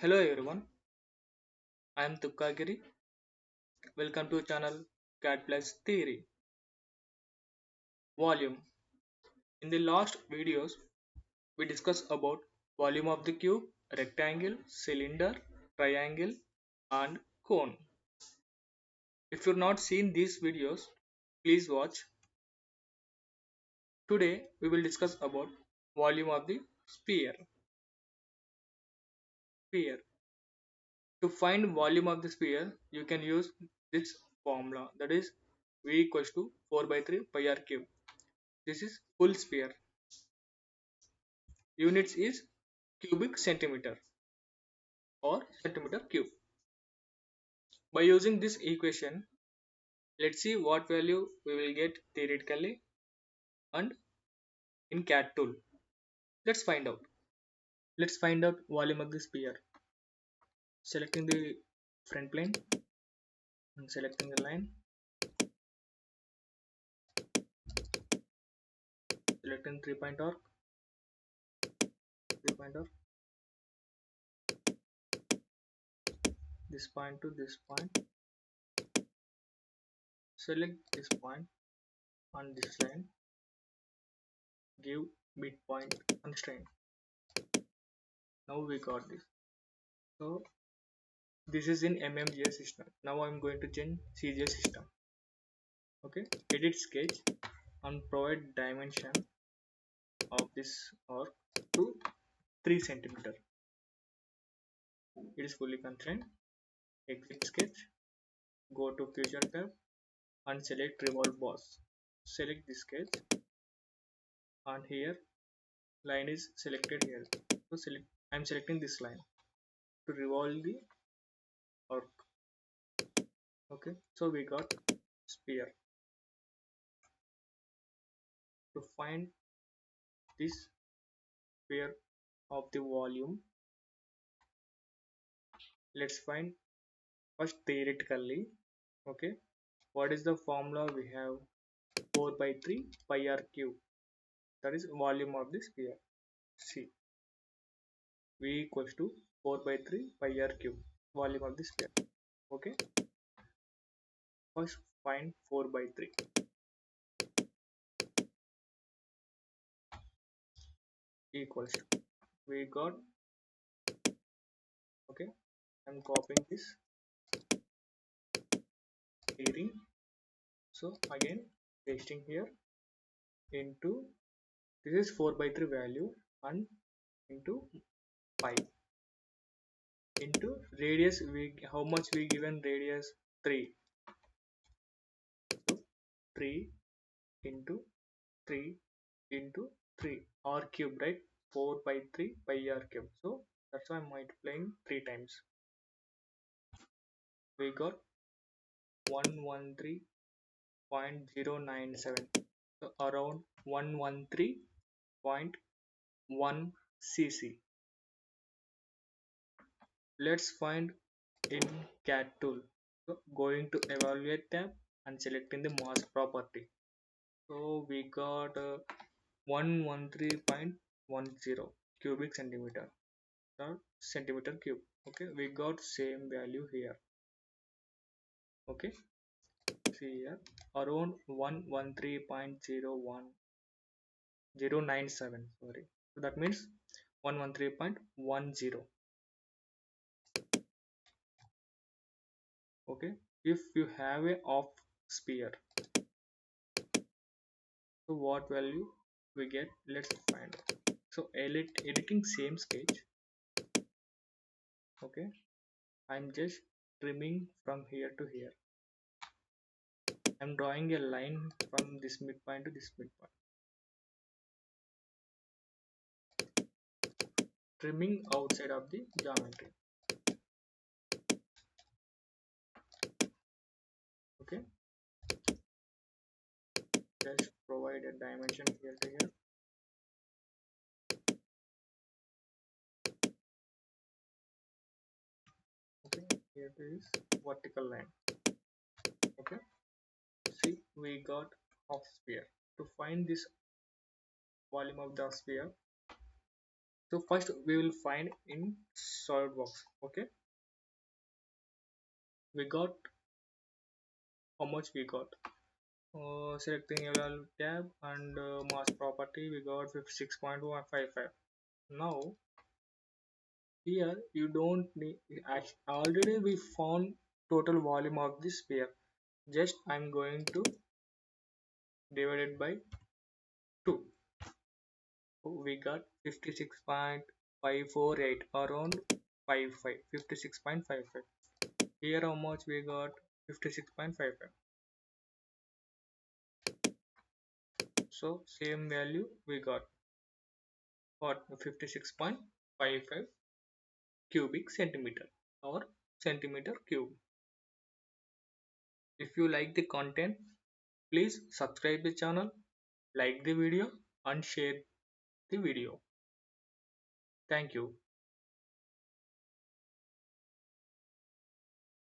Hello everyone, I am Tukkagiri. Welcome to channel Cadd+Theory. Volume. In the last videos, we discussed about volume of the cube, rectangle, cylinder, triangle, and cone. If you've not seen these videos, please watch. Today, we will discuss about volume of the sphere. Sphere. To find volume of the sphere, you can use this formula, that is V equals to 4 by 3 pi r cube. This is full sphere. Units is cubic centimeter or centimeter cube. By using this equation, let's see what value we will get theoretically and in CAD tool. Let's find out. Let's find out volume of the sphere. Selecting the front plane and selecting the line. Selecting 3-point arc. 3-point arc. This point to this point. Select this point on this line. Give midpoint constraint. Now we got this. So this is in MMGS system. Now I'm going to change CGS system. Okay, edit sketch and provide dimension of this arc to 3 centimeter. It is fully constrained. Exit sketch, go to future tab and select revolve boss. Select this sketch and here line is selected here. So I'm selecting this line to revolve the arc. Okay, so we got sphere. To find this sphere of the volume, let's find first theoretically. Okay, what is the formula? We have 4 by 3 pi r cube, that is volume of the sphere. See, V equals to 4 by 3 pi r cube, volume of the sphere. Okay, first find 4 by 3 equals to, we got, okay, I'm copying this heading, so again pasting here into, this is 4 by 3 value and into pi into radius. We how much we given radius? 3. So 3 into 3 into 3 r cube, right? 4 by 3 pi r cube, so that's why I'm multiplying 3 times. We got 113.097, so around 113.1 cc. Let's find in CAD tool. So going to evaluate tab and selecting the mass property. So we got 113.10 cubic centimeter or centimeter cube. Okay, we got same value here. Okay, see here around 113.097, sorry, so that means 113.10. Okay, if you have a off sphere, so what value we get? Let's find out. So editing same sketch. Okay, I'm just trimming from here to here. I'm drawing a line from this midpoint to this midpoint, trimming outside of the geometry. Okay, just provide a dimension here to here. Okay, here is vertical line. Okay, see, we got half sphere. To find this volume of the sphere, So first we will find in SolidWorks. Okay, we got how much we got. Selecting available tab and mass property, we got 56.155. Now here you don't need, already we found total volume of the sphere. Just I'm going to divide it by 2. So we got 56.548, around 56.55. Here how much we got? 56.55. So same value we got for 56.55 cubic centimeter or centimeter cube. If you like the content, please subscribe the channel, like the video and share the video. Thank you.